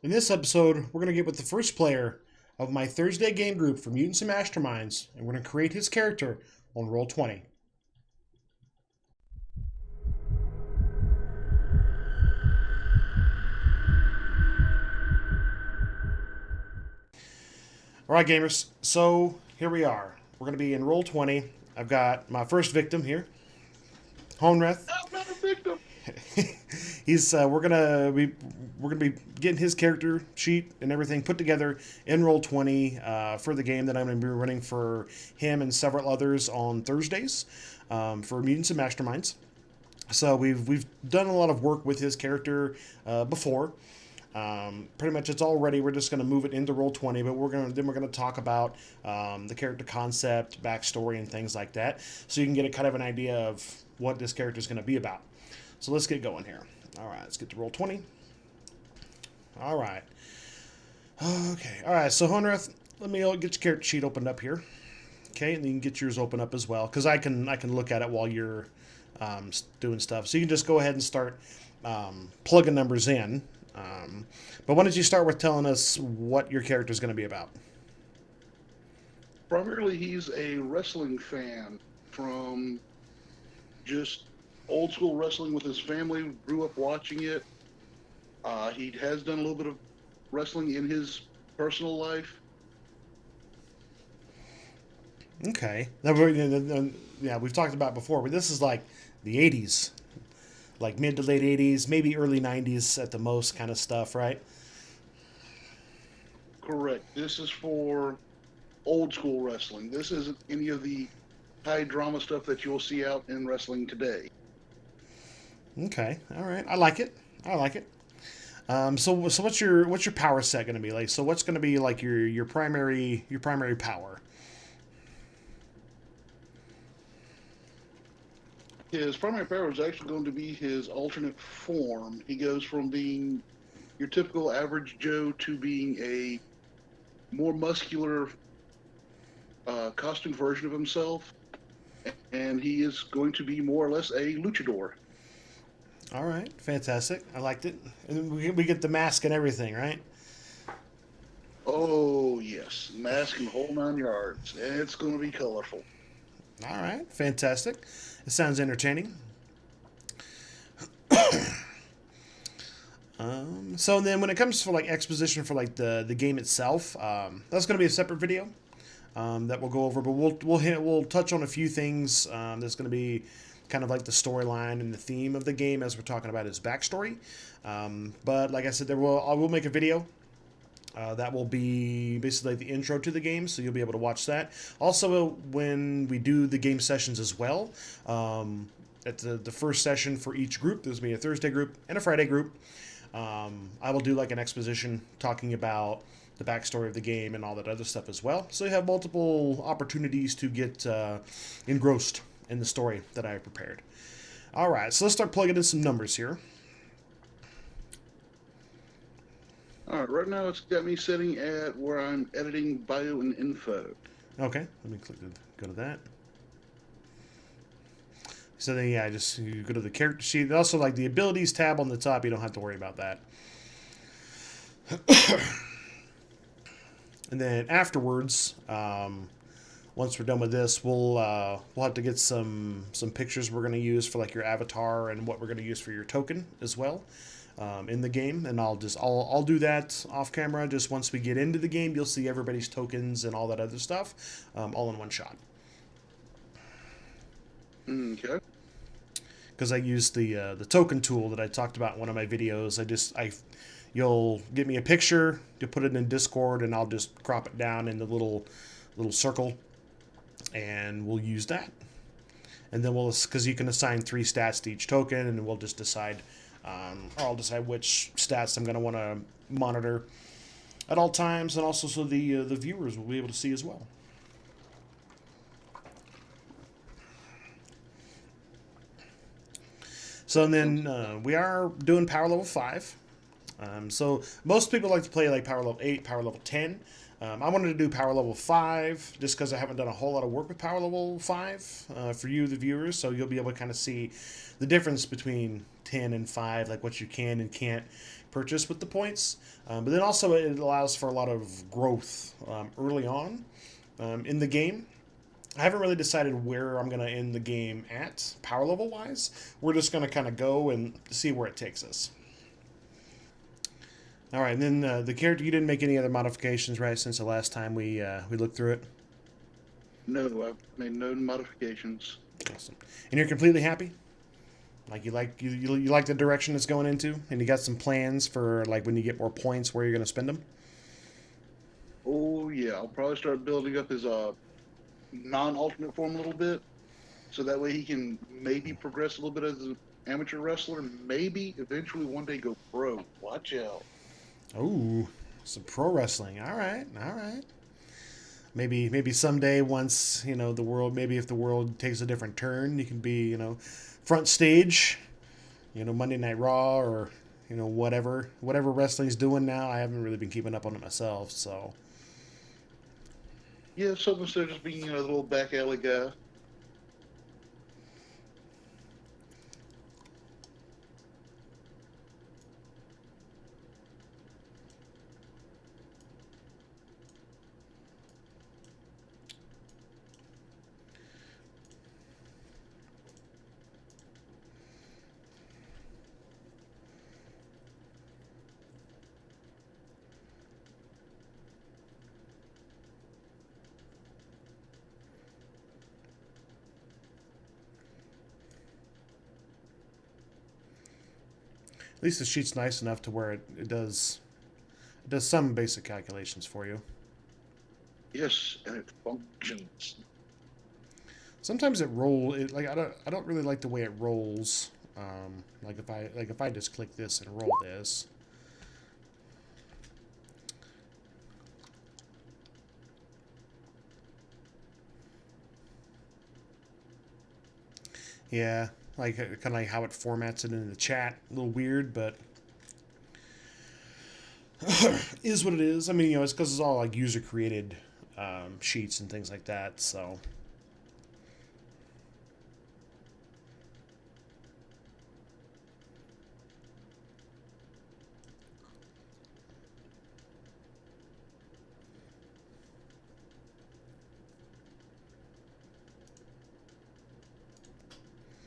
In this episode, we're going to get with the first player of my Thursday game group for Mutants and Masterminds, and we're going to create his character on Roll20. Alright gamers, so here we are. We're going to be in Roll20. I've got my first victim here, Honreth. I'm not a victim. He's we're gonna be getting his character sheet and everything put together in Roll20 for the game that I'm gonna be running for him and several others on Thursdays for Mutants and Masterminds. So we've done a lot of work with his character before. Pretty much it's all ready. We're just going to move it into Roll20, but we're going to talk about the character concept, backstory, and things like that, so you can get a kind of an idea of what this character is going to be about. So let's get going here. All right, let's get to Roll20. All right. Okay. All right. So Honreth, let me get your character sheet opened up here. Okay, and you can get yours open up as well, because I can look at it while you're doing stuff. So you can just go ahead and start plugging numbers in. But why don't you start with telling us what your character is going to be about? Primarily, he's a wrestling fan from just old school wrestling with his family. Grew up watching it. He has done a little bit of wrestling in his personal life. Okay. Now, yeah, we've talked about it before, but this is like the 80s. Like mid to late 80s, maybe early 90s at the most kind of stuff, right? Correct. This is for old school wrestling. This isn't any of the high drama stuff that you'll see out in wrestling today. Okay. All right. I like it. I like it. So what's your power set going to be like? So what's going to be like your primary power? His primary power is actually going to be his alternate form. He goes from being your typical average Joe to being a more muscular costume version of himself, and he is going to be more or less a luchador. All right, fantastic. I liked it. And we get the mask and everything, right? Oh yes, mask and whole 9 yards, and it's going to be colorful. All right, fantastic. It sounds entertaining. So then when it comes to like exposition for like the game itself, that's going to be a separate video that we'll go over, but we'll touch on a few things. That's going to be kind of like the storyline and the theme of the game as we're talking about his backstory. But like I said, I will make a video that will be basically the intro to the game, so you'll be able to watch that. Also, when we do the game sessions as well, at the first session for each group, there's going to be a Thursday group and a Friday group. I will do like an exposition talking about the backstory of the game and all that other stuff as well. So you have multiple opportunities to get engrossed in the story that I have prepared. All right, so let's start plugging in some numbers here. All right, right now it's got me sitting at where I'm editing bio and info. Okay, let me go to that. So then, yeah, just you go to the character sheet. Also, like the abilities tab on the top, you don't have to worry about that. And then afterwards, once we're done with this, we'll have to get some pictures we're going to use for like your avatar and what we're going to use for your token as well. In the game, and I'll do that off camera. Just once we get into the game, you'll see everybody's tokens and all that other stuff, all in one shot. Okay. Because I used the token tool that I talked about in one of my videos. You'll get me a picture, you put it in Discord, and I'll just crop it down in the little circle, and we'll use that. And then because you can assign 3 stats to each token, and we'll just decide. Or I'll decide which stats I'm going to want to monitor at all times, and also so the viewers will be able to see as well. So then we are doing power level 5. So most people like to play like power level 8, power level 10. I wanted to do power level 5 just because I haven't done a whole lot of work with power level 5 for you, the viewers, so you'll be able to kind of see the difference between 10 and 5, like what you can and can't purchase with the points. But then also it allows for a lot of growth early on in the game. I haven't really decided where I'm going to end the game at, power level wise. We're just going to kind of go and see where it takes us. All right, and then the character, you didn't make any other modifications, right, since the last time we looked through it? No, I've made no modifications. Awesome. And you're completely happy? Like you like the direction it's going into, and you got some plans for like when you get more points, where you're going to spend them? Oh yeah, I'll probably start building up his non-alternate form a little bit, so that way he can maybe progress a little bit as an amateur wrestler, maybe eventually one day go pro. Watch out. Oh, some pro wrestling. All right, all right. Maybe someday, once the world, maybe if the world takes a different turn, you can be front stage, Monday Night Raw, or whatever wrestling's doing now. I haven't really been keeping up on it myself, so. Yeah, so instead of just being the little back alley guy. At least the sheet's nice enough to where it does some basic calculations for you. Yes, and it functions. Sometimes like I don't really like the way it rolls. Like if I just click this and roll this. Yeah, like kind of like how it formats it in the chat. A little weird, but is what it is. I mean, it's because it's all like user created sheets and things like that. So.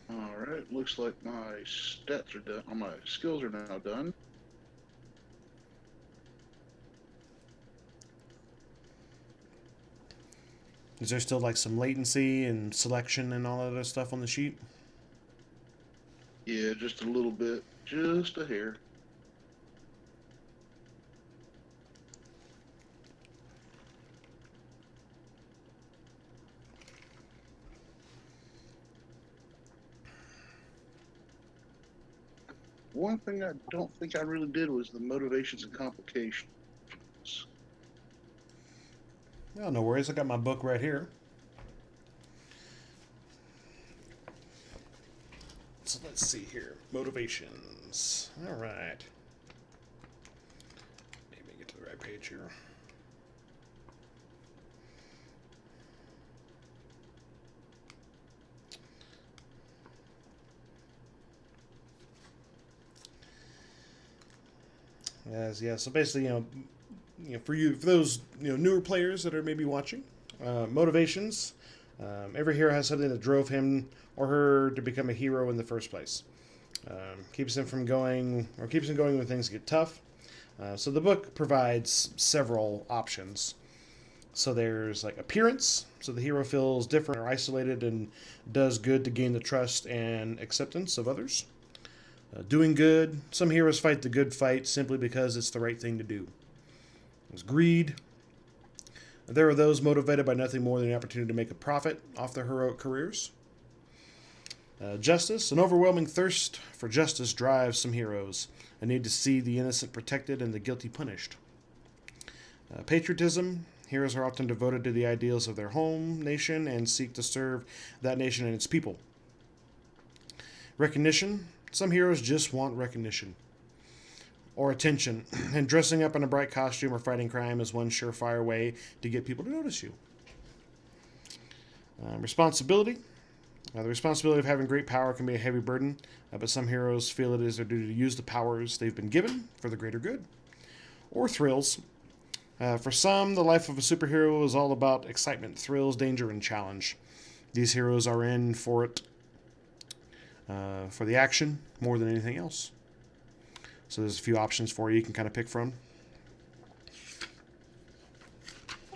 Alright, looks like my stats are done, or my skills are now done. Is there still like some latency and selection and all that other stuff on the sheet? Yeah, just a little bit. Just a hair. One thing I don't think I really did was the motivations and complications. Oh, no worries. I got my book right here. So let's see here. Motivations. All right. Let me get to the right page here. Yes, yeah. So basically, for those newer players that are maybe watching, motivations. Every hero has something that drove him or her to become a hero in the first place. Keeps him going when things get tough. So the book provides several options. So there's like appearance. So the hero feels different or isolated and does good to gain the trust and acceptance of others. Doing good. Some heroes fight the good fight simply because it's the right thing to do. There's greed. There are those motivated by nothing more than the opportunity to make a profit off their heroic careers. Justice. An overwhelming thirst for justice drives some heroes. A need to see the innocent protected and the guilty punished. Patriotism. Heroes are often devoted to the ideals of their home nation and seek to serve that nation and its people. Recognition. Some heroes just want recognition or attention, and dressing up in a bright costume or fighting crime is one surefire way to get people to notice you. Responsibility. The responsibility of having great power can be a heavy burden, but some heroes feel it is their duty to use the powers they've been given for the greater good. Or thrills. For some, the life of a superhero is all about excitement, thrills, danger, and challenge. These heroes are in for it, for the action, more than anything else. So there's a few options for you can kind of pick from.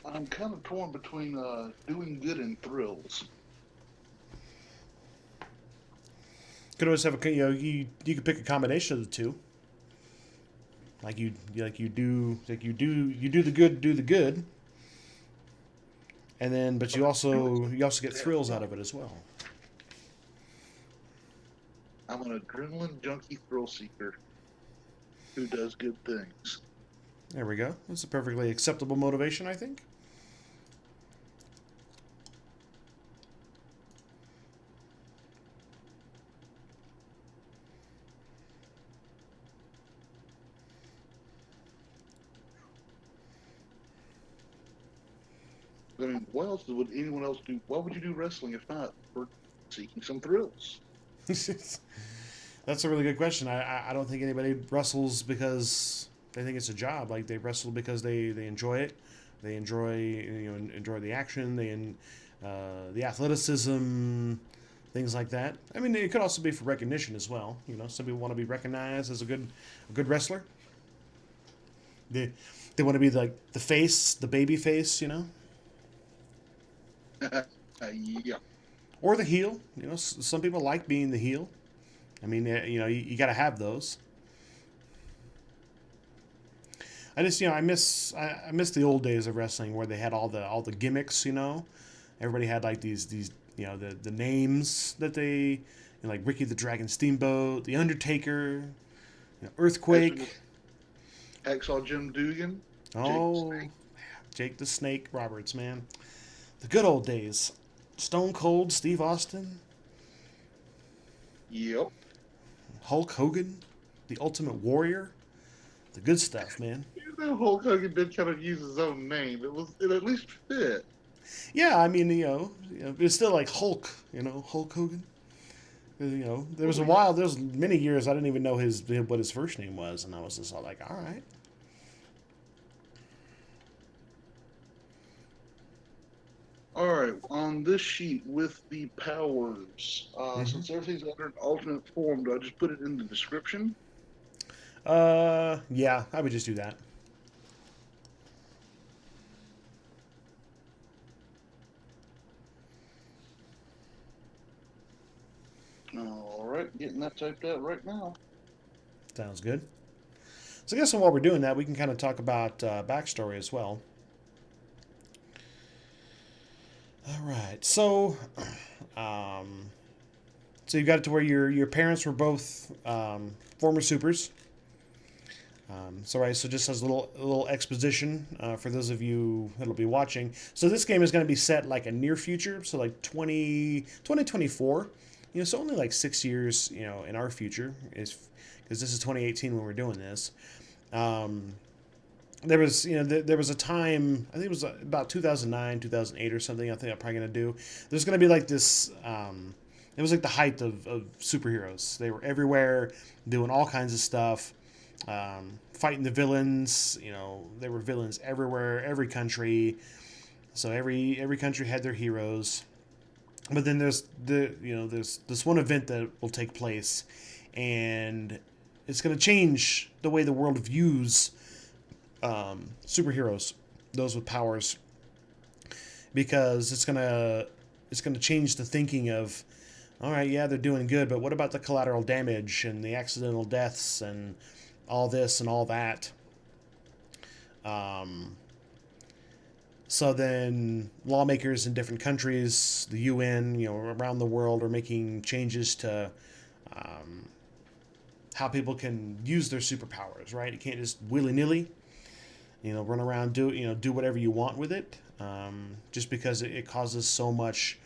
I'm kind of torn between doing good and thrills. Could always have a you could pick a combination of the two. You do the good, do the good, and then but you also get thrills out of it as well. I'm an adrenaline junkie thrill seeker who does good things. There we go. That's a perfectly acceptable motivation, I think. I mean, what else would anyone else do? Why would you do wrestling if not for seeking some thrills? That's a really good question. I don't think anybody wrestles because they think it's a job. Like they wrestle because they enjoy it. They enjoy the action. The athleticism, things like that. I mean, it could also be for recognition as well. Some people want to be recognized as a good wrestler. They want to be like the face, the baby face. Yeah. Or the heel. Some people like being the heel. I mean, you got to have those. I just, I miss the old days of wrestling where they had all the gimmicks. Everybody had like these the names that they, like Ricky the Dragon Steamboat, the Undertaker, Earthquake, Hacksaw Jim Dugan. Oh, Jake the Snake Roberts, man. The good old days. Stone Cold Steve Austin. Yep. Hulk Hogan, the Ultimate Warrior. The good stuff, man. Hulk Hogan did kind of use his own name. It at least fit. Yeah, I mean, it's still like Hulk, Hulk Hogan. There was many years I didn't even know what his first name was, and I was just all like, all right. All right, on this sheet with the powers, since everything's under an alternate form, do I just put it in the description? Yeah, I would just do that. All right, getting that typed out right now. Sounds good. So I guess while we're doing that, we can kind of talk about backstory as well. All right, so you got it to where your parents were both former supers. So just as a little exposition for those of you that'll be watching. So this game is going to be set like a near future, so like 2024. So only like 6 years, in our future, is because this is 2018 when we're doing this. There was a time, I think it was about 2009, 2008 or something. I think I'm probably gonna do. There's gonna be like this. It was like the height of superheroes. They were everywhere, doing all kinds of stuff, fighting the villains. There were villains everywhere, every country. So every country had their heroes. But then there's this one event that will take place, and it's gonna change the way the world views superheroes, those with powers, because it's gonna change the thinking of, all right, yeah, they're doing good, but what about the collateral damage and the accidental deaths and all this and all that? So then lawmakers in different countries, the UN, around the world, are making changes to how people can use their superpowers, right? You can't just willy-nilly run around, do whatever you want with it, just because it causes so much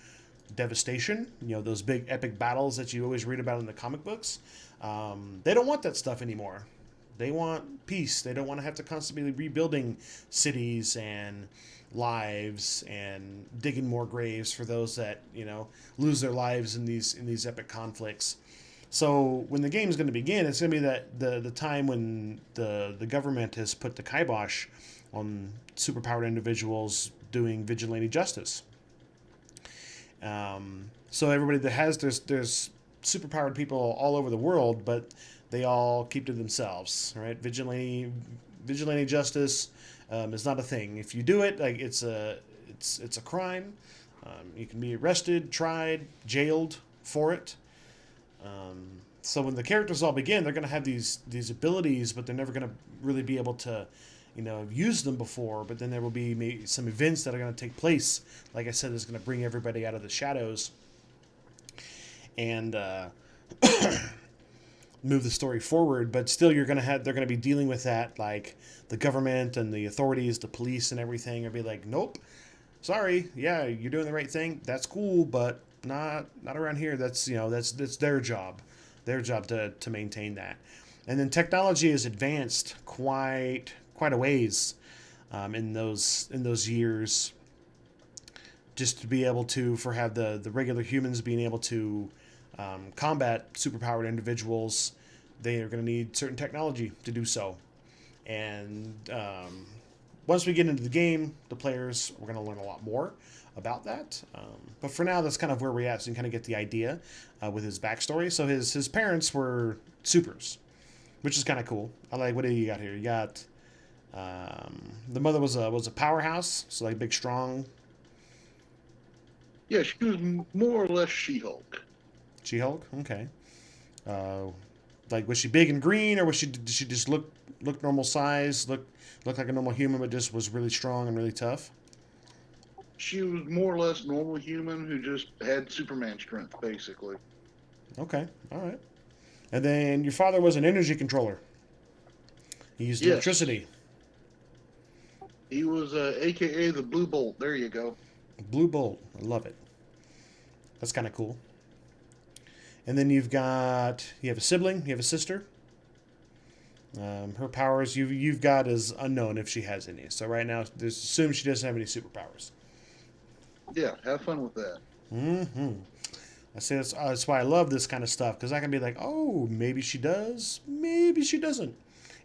devastation. Those big epic battles that you always read about in the comic books. They don't want that stuff anymore. They want peace. They don't want to have to constantly be rebuilding cities and lives and digging more graves for those that lose their lives in these epic conflicts. So when the game is going to begin, it's going to be that the time when the government has put the kibosh on superpowered individuals doing vigilante justice. So everybody that has there's superpowered people all over the world, but they all keep to themselves, right? Vigilante justice is not a thing. If you do it, like it's a crime. You can be arrested, tried, jailed for it. So when the characters all begin, they're going to have these abilities, but they're never going to really be able to, use them before. But then there will be maybe some events that are going to take place. Like I said, is going to bring everybody out of the shadows and move the story forward. But still, they're going to be dealing with that, like the government and the authorities, the police, and everything. Will be like, nope, sorry, yeah, you're doing the right thing. That's cool, but not around here. That's that's their job. Their job to maintain that. And then technology has advanced quite a ways in those years, just to be able to have the regular humans being able to combat superpowered individuals. They are going to need certain technology to do so. And once we get into the game, the players, we're going to learn a lot more about that. But for now, that's kind of where we're at, so you can kind of get the idea with his backstory. So his parents were supers, which is kind of cool. I like, what do you got here? You got the mother was a powerhouse, so like big, strong. Yeah, she was more or less She-Hulk. She-Hulk, okay. Like, was she big and green, or did she just look normal size, look like a normal human, but just was really strong and really tough? She was more or less normal human who just had Superman strength, basically. Okay, all right. And then your father was an energy controller. He used Yes. electricity. He was AKA the Blue Bolt. There you go. Blue Bolt. I love it. That's kind of cool. And then you have a sibling. You have a sister. Her powers you've got is unknown if she has any. So right now, assume she doesn't have any superpowers. Yeah, have fun with that. Mm-hmm. I say that's why I love this kind of stuff, because I can be like, oh, maybe she does, maybe she doesn't.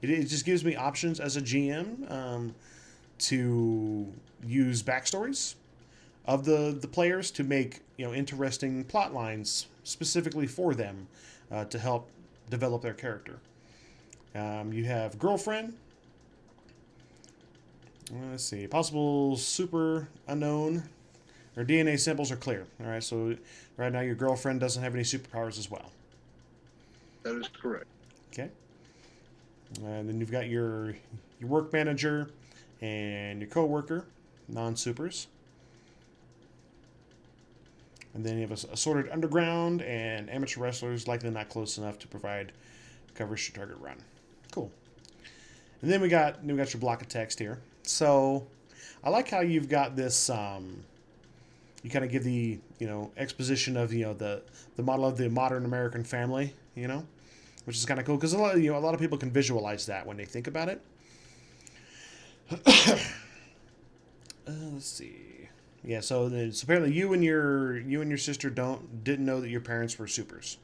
It just gives me options as a GM to use backstories of the players to make interesting plot lines specifically for them to help develop their character. You have girlfriend. Let's see. Possible super unknown. Her DNA samples are clear. All right, so right now your girlfriend doesn't have any superpowers as well. That is correct. Okay. And then you've got your work manager and your coworker, non-supers. And then you have assorted underground and amateur wrestlers, likely not close enough to provide coverage to target run. Cool. And then we got your block of text here. So I like how you've got this. You kind of give the exposition of the model of the modern American family, which is kind of cool, because a lot of people can visualize that when they think about it. Let's see. Yeah, so apparently you and your sister didn't know that your parents were supers.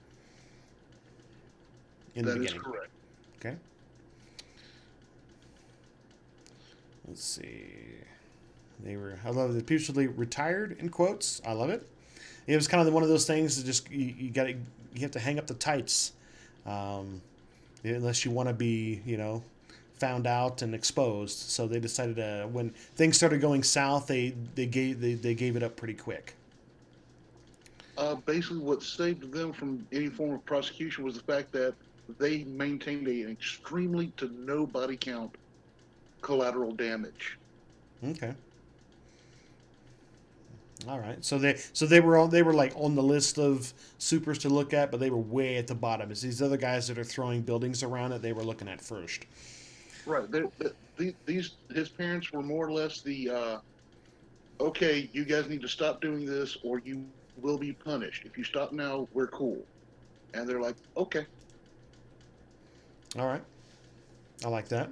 In the beginning. That is correct. Okay. Let's see. I love it. Peacefully retired, in quotes. I love it. It was kind of one of those things that just you have to hang up the tights, unless you want to be found out and exposed. So they decided when things started going south, they gave it up pretty quick. Basically, what saved them from any form of prosecution was the fact that they maintained an extremely to no body count collateral damage. Okay. All right. So they were like on the list of supers to look at, but they were way at the bottom. It's these other guys that are throwing buildings around that they were looking at first. Right. His parents were more or less the okay, you guys need to stop doing this or you will be punished. If you stop now, we're cool. And they're like, okay. All right. I like that.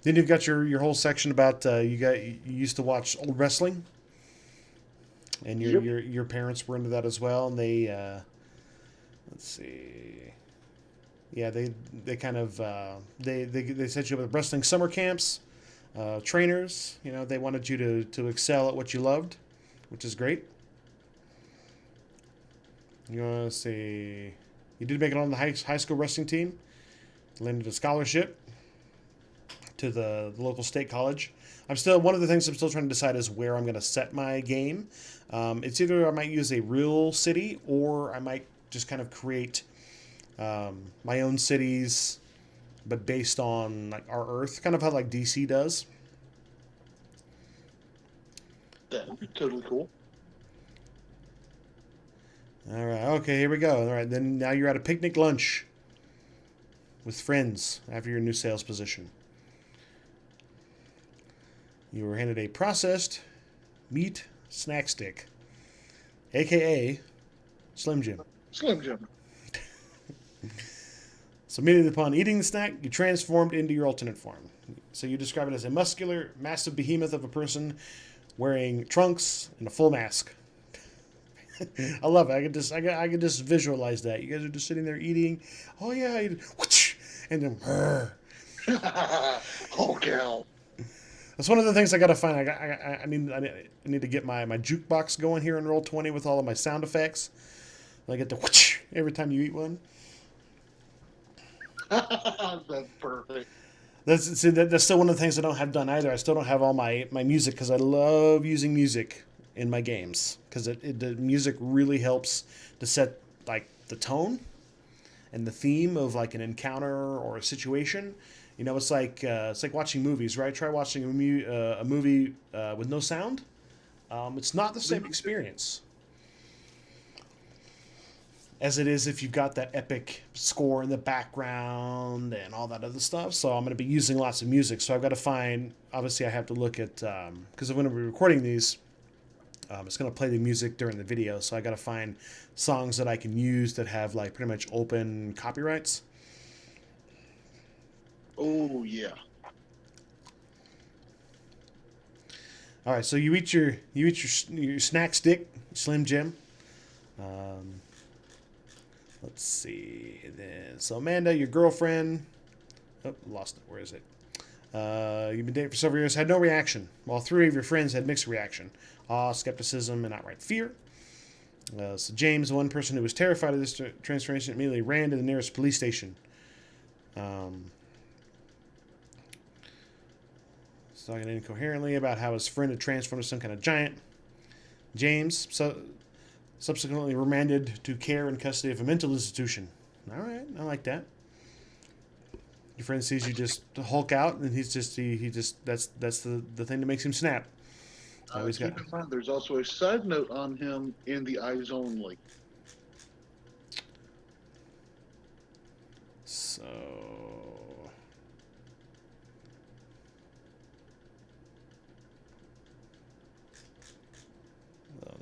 Then you've got your whole section about you used to watch old wrestling, and Yep. your parents were into that as well, and they let's see. Yeah, they kind of they set you up with wrestling summer camps, trainers. You know, they wanted you to excel at what you loved, which is great. You want to see, you did make it on the high school wrestling team, landed a scholarship to the local state college. I'm still one of the things I'm still trying to decide is where I'm going to set my game. It's either I might use a real city or I might just kind of create my own cities, but based on like our Earth, kind of how like DC does. That'd be totally cool. All right, okay, here we go. All right, then now you're at a picnic lunch with friends after your new sales position. You were handed a processed meat snack stick, aka Slim Jim. Slim Jim. So immediately upon eating the snack, you transformed into your alternate form. So you describe it as a muscular, massive behemoth of a person wearing trunks and a full mask. I love it. I can just visualize that. You guys are just sitting there eating. Oh yeah, and then. Oh, cow. That's one of the things I gotta find. I need to get my jukebox going here in Roll20 with all of my sound effects. I get the every time you eat one. That's perfect. That's still one of the things I don't have done either. I still don't have all my music because I love using music in my games because the music really helps to set like the tone and the theme of like an encounter or a situation. You know, it's like watching movies, right? Try watching a movie with no sound. It's not the same experience as it is if you've got that epic score in the background and all that other stuff. So I'm going to be using lots of music. So I've got to find. Obviously, I have to look at because I'm going to be recording these. It's going to play the music during the video, so I got to find songs that I can use that have like pretty much open copyrights. Oh, yeah. All right, so you eat your snack stick, Slim Jim. Let's see. Then so Amanda, your girlfriend. Oh, lost it. Where is it? You've been dating for several years. Had no reaction. While three of your friends had mixed reaction: awe, skepticism, and outright fear. So James, one person who was terrified of this transformation, immediately ran to the nearest police station. Talking incoherently about how his friend had transformed into some kind of giant. James subsequently remanded to care and custody of a mental institution. All right, I like that. Your friend sees you just Hulk out, and he just that's the thing that makes him snap. Keep in mind, there's also a side note on him in the eyes only. So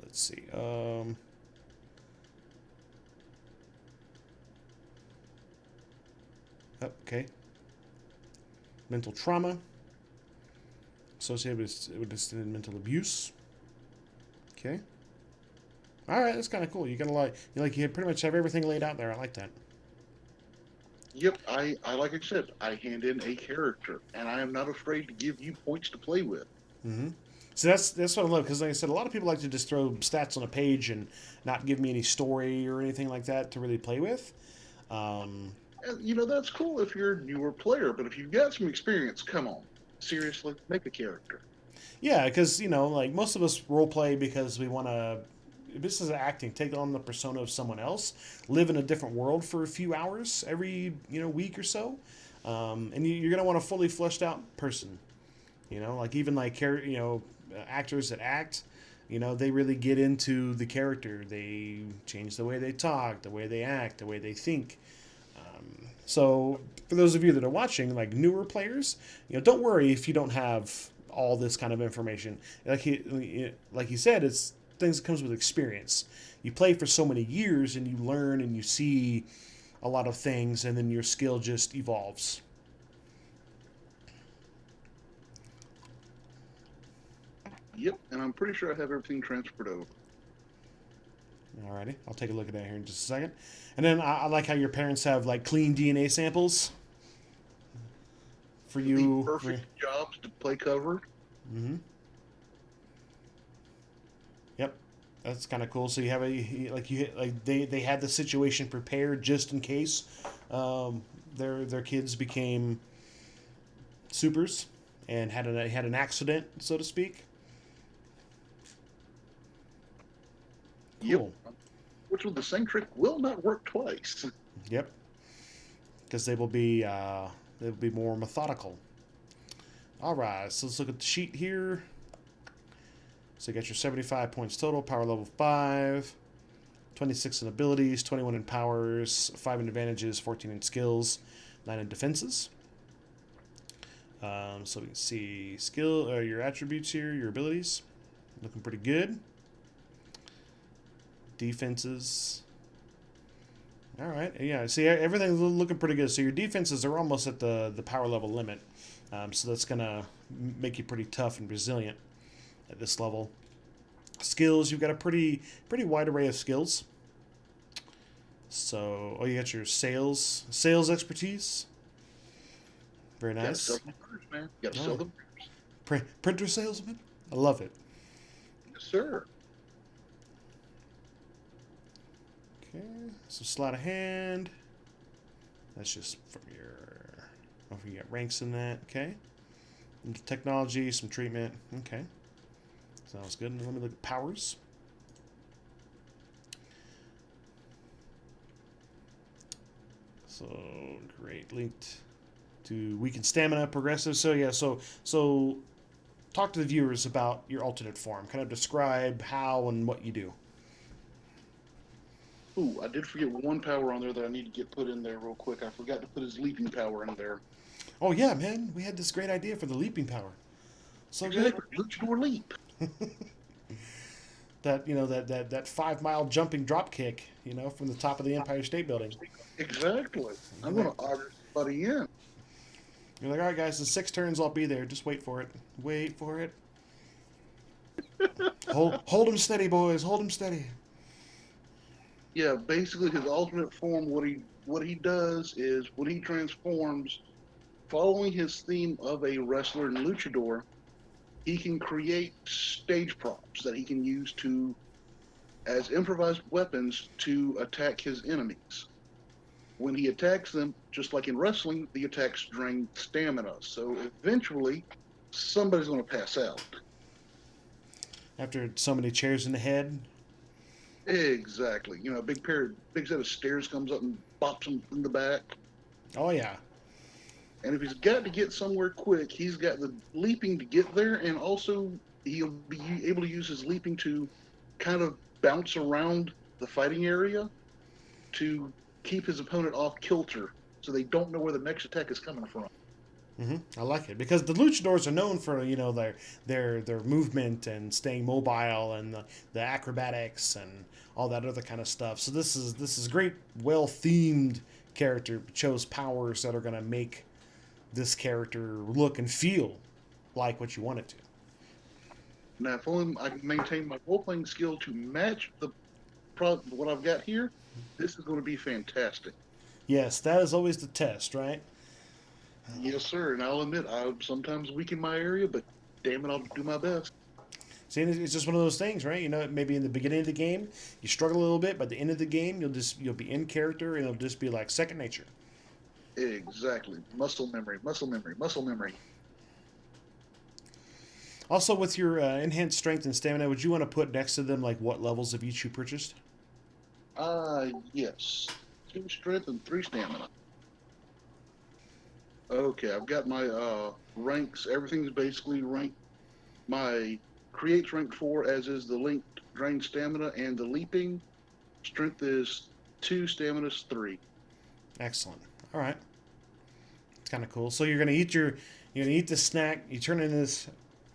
let's see. Okay. Mental trauma associated with mental abuse. Okay. All right, that's kind of cool. You pretty much have everything laid out there. I like that. Yep, I like I said, I hand in a character, and I am not afraid to give you points to play with. Mm-hmm. So that's what I love because, like I said, a lot of people like to just throw stats on a page and not give me any story or anything like that to really play with. And, that's cool if you're a newer player, but if you've got some experience, come on, seriously, make a character. Yeah, because like most of us role play because we want to. This is acting. Take on the persona of someone else. Live in a different world for a few hours every week or so, and you're gonna want a fully fleshed out person. Like even like actors that act. They really get into the character. They change the way they talk, the way they act, the way they think. So for those of you that are watching, like newer players, don't worry if you don't have all this kind of information. Like he said, it's things that comes with experience. You play for so many years and you learn and you see a lot of things, and then your skill just evolves. Yep, and I'm pretty sure I have everything transferred over. Alrighty, I'll take a look at that here in just a second. And then I like how your parents have like clean DNA samples for The you. perfect jobs to play cover. Mm-hmm. Yep, that's kind of cool. So you have they had the situation prepared just in case their kids became supers and had an accident, so to speak. Yep. Cool. Which with the same trick will not work twice. Yep, because they will be more methodical. All right, so let's look at the sheet here. So you got your 75 points total, power level 5, 26 in abilities, 21 in powers, 5 in advantages, 14 in skills, 9 in defenses. So we can see your attributes here, your abilities, looking pretty good. Defenses. All right, yeah. See, everything's looking pretty good. So your defenses are almost at the power level limit. So that's gonna make you pretty tough and resilient at this level. Skills, you've got a pretty wide array of skills. So, you got your sales expertise. Very Gotta nice. sell them first, man. Gotta sell them first. Printer salesman. I love it. Yes, sir. Okay, so sleight of hand. That's just from your. Oh, you got ranks in that. Okay. Technology, some treatment. Okay. Sounds good. And let me look at powers. So great. Linked to weaken stamina, progressive. So yeah. So talk to the viewers about your alternate form. Kind of describe how and what you do. Ooh, I did forget one power on there that I need to get put in there real quick. I forgot to put his leaping power in there. Oh yeah, man. We had this great idea for the leaping power. So Exactly. Luchador leap. good. That 5 mile jumping drop kick, from the top of the Empire State Building. Exactly. I'm gonna order somebody in. You're like, all right, guys, in 6 turns, I'll be there. Just wait for it. Wait for it. Hold him steady, boys. Hold him steady. Yeah, basically his alternate form, what he does is when he transforms, following his theme of a wrestler in Luchador, he can create stage props that he can use as improvised weapons to attack his enemies. When he attacks them, just like in wrestling, the attacks drain stamina. So eventually, somebody's going to pass out. After so many chairs in the head. Exactly. A big set of stairs comes up and bops him in the back. Oh, yeah. And if he's got to get somewhere quick, he's got the leaping to get there, and also he'll be able to use his leaping to kind of bounce around the fighting area to keep his opponent off kilter, so they don't know where the next attack is coming from. I like it because the luchadors are known for their movement and staying mobile and the acrobatics and all that other kind of stuff. So this is great, well themed character. Chose powers that are going to make this character look and feel like what you want it to. Now, if only I can maintain my role-playing skill to match what I've got here, this is going to be fantastic. Yes, that is always the test, right? Yes, sir. And I'll admit, I'm sometimes weak in my area, but damn it, I'll do my best. See, it's just one of those things, right? Maybe in the beginning of the game you struggle a little bit, but at the end of the game you'll be in character and it'll just be like second nature. Exactly. Muscle memory, muscle memory, muscle memory. Also, with your enhanced strength and stamina, would you want to put next to them like what levels of each you purchased? Yes. 2 strength and 3 stamina. Okay, I've got my ranks. Everything's basically ranked. My create's ranked 4, as is the linked drain stamina, and the leaping strength is 2, stamina's 3. Excellent. All right, it's kind of cool. So you're gonna eat this snack. You turn into this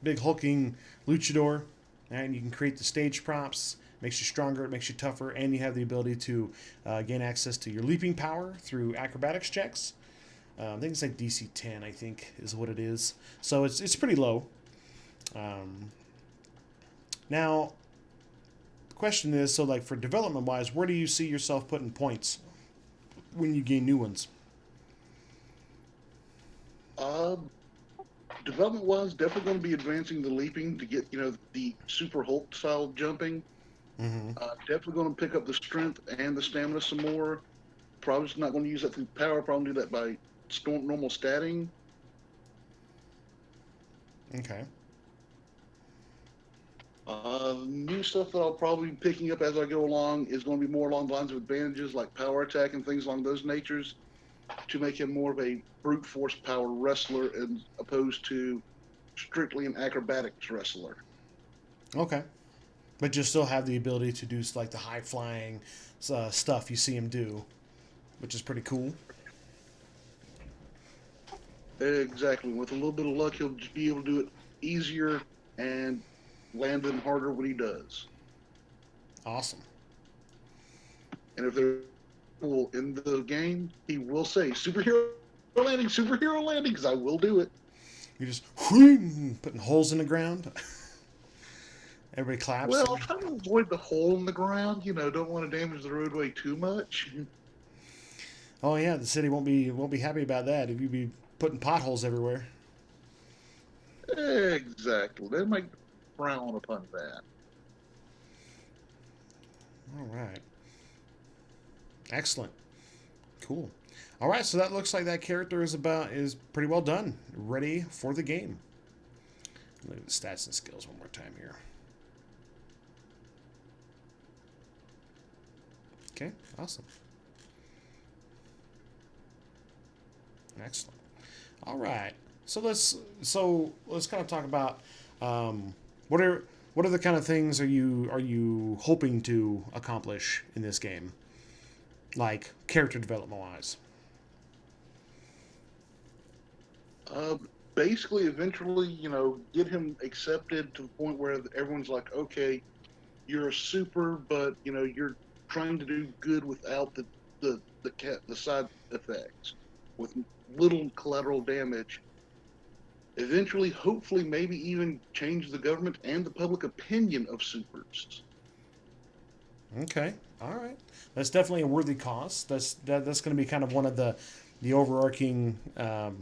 big hulking luchador, and you can create the stage props. Makes you stronger, it makes you tougher, and you have the ability to gain access to your leaping power through acrobatics checks. I think it's like DC 10, I think, is what it is. So it's pretty low. Now, the question is, so like for development wise, where do you see yourself putting points when you gain new ones? Uh, Development wise, definitely going to be advancing the leaping to get, the Super Hulk style jumping. Mm-hmm. Definitely going to pick up the strength and the stamina some more. Probably just not going to use that through power. Probably do that by normal statting. Okay. New stuff that I'll probably be picking up as I go along is going to be more along the lines of advantages like power attack and things along those natures to make him more of a brute force power wrestler as opposed to strictly an acrobatics wrestler. Okay. But you still have the ability to do like the high flying stuff you see him do, which is pretty cool. Exactly. With a little bit of luck, he'll just be able to do it easier and land them harder when he does. Awesome. And if they're cool in the game, he will say superhero landing, because I will do it. You're just putting holes in the ground. Everybody claps. Well, I'm trying to avoid the hole in the ground. Don't want to damage the roadway too much. Oh yeah, the city won't be happy about that if you be putting potholes everywhere. Exactly. They might frown upon that. All right. Excellent. Cool. All right, so that looks like that character is pretty well done, ready for the game. Look at the stats and skills one more time here. Okay, awesome. Excellent. All right. So let's kind of talk about what are the kind of things are you hoping to accomplish in this game, like character development wise. Uh, Basically, eventually, get him accepted to the point where everyone's like, okay, you're a super, but you're trying to do good without the side effects, with little collateral damage. Eventually, hopefully, maybe even change the government and the public opinion of supers. Okay. All right. That's definitely a worthy cause. That's going to be kind of one of the overarching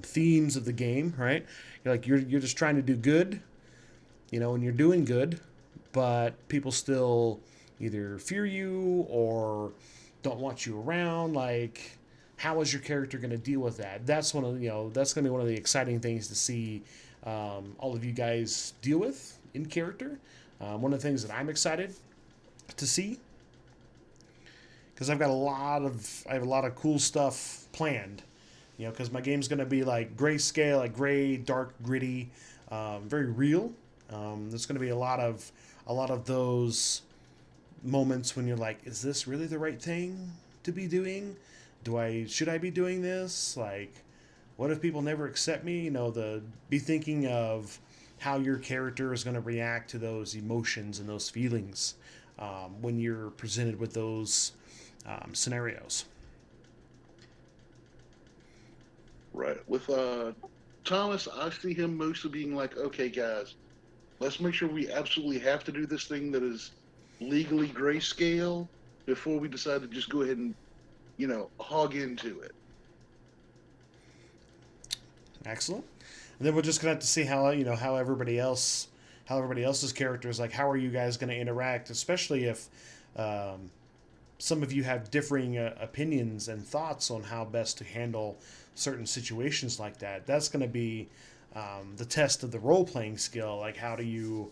themes of the game, right? You're just trying to do good, and you're doing good, but people still either fear you or don't want you around. Like, how is your character going to deal with that? That's that's going to be one of the exciting things to see all of you guys deal with in character. One of the things that I'm excited to see, because I have a lot of cool stuff planned. Because my game's gonna be like grayscale, like gray, dark, gritty, very real. There's gonna be a lot of those moments when you're like, is this really the right thing to be doing? Should I be doing this? Like, what if people never accept me? Be thinking of how your character is going to react to those emotions and those feelings when you're presented with those scenarios. Right. With Thomas, I see him mostly being like, okay, guys, let's make sure we absolutely have to do this thing that is legally grayscale before we decide to just go ahead and, hog into it. Excellent. And then we're just gonna have to see how everybody else's characters, like how are you guys gonna interact, especially if um, some of you have differing opinions and thoughts on how best to handle certain situations like that. That's going to be the test of the role playing skill. Like, how do you,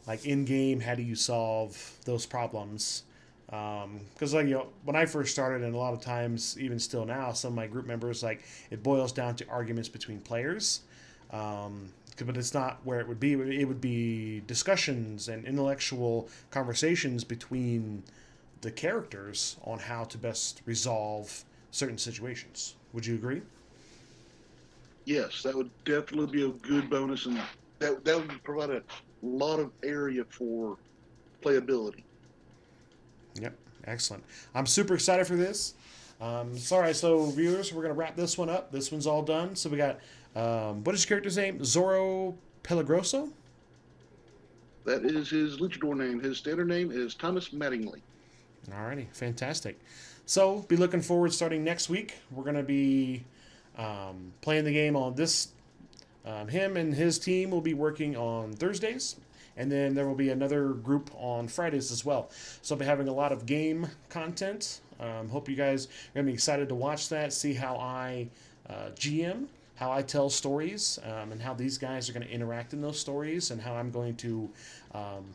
like in game, how do you solve those problems? Because when I first started, and a lot of times, even still now, some of my group members, like, it boils down to arguments between players. But it's not where it would be. It would be discussions and intellectual conversations between the characters on how to best resolve certain situations. Would you agree? Yes, that would definitely be a good bonus, and that would provide a lot of area for playability. Yep. Excellent. I'm super excited for this. Sorry, so viewers, we're going to wrap this one up. This one's all done. So we got, what is your character's name? Zorro Pelagroso? That is his Luchador name. His standard name is Thomas Mattingly. Alrighty, fantastic. So, be looking forward starting next week. We're going to be playing the game on this. Him and his team will be working on Thursdays, and then there will be another group on Fridays as well. So, I'll be having a lot of game content. Hope you guys are going to be excited to watch that, see how I GM, how I tell stories, and how these guys are going to interact in those stories, and how I'm going to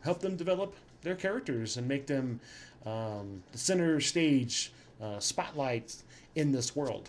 help them develop their characters and make them the center stage spotlight in this world.